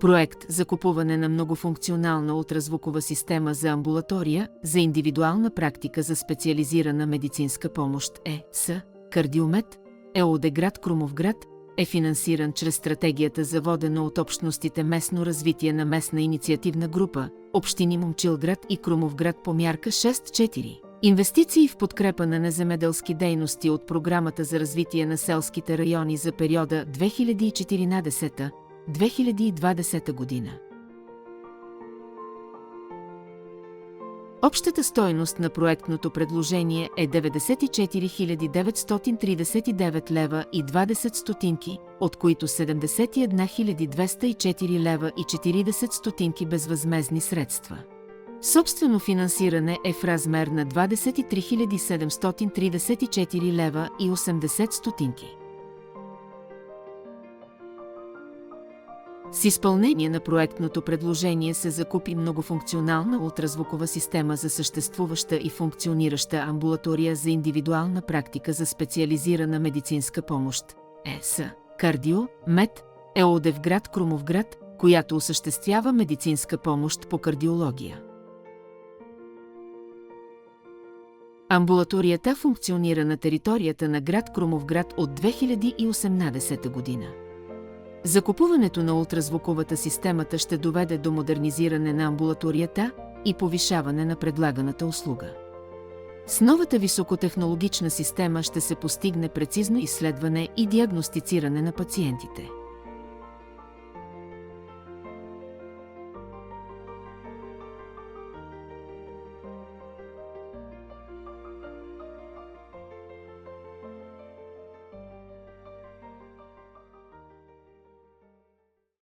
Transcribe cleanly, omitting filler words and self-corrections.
Проект за купуване на многофункционална ултразвукова система за амбулатория за индивидуална практика за специализирана медицинска помощ ЕС Кардиомет ЕООД град Крумовград е финансиран чрез стратегията за водено от общностите местно развитие на местна инициативна група, общини Момчилград и Крумовград по мярка 6.4. Инвестиции в подкрепа на неземеделски дейности от Програмата за развитие на селските райони за периода 2014-2020 година. Общата стойност на проектното предложение е 94 939 лева и 20 стотинки, от които 71 204 лева и 40 стотинки безвъзмездни средства. Собствено финансиране е в размер на 23 734 лева и 80 стотинки. С изпълнение на проектното предложение се закупи многофункционална ултразвукова система за съществуваща и функционираща амбулатория за индивидуална практика за специализирана медицинска помощ ЕС Кардиомет ЕООД в град Крумовград, която осъществява медицинска помощ по кардиология. Амбулаторията функционира на територията на град Крумовград от 2018 година. Закупуването на ултразвуковата системата ще доведе до модернизиране на амбулаторията и повишаване на предлаганата услуга. С новата високотехнологична система ще се постигне прецизно изследване и диагностициране на пациентите.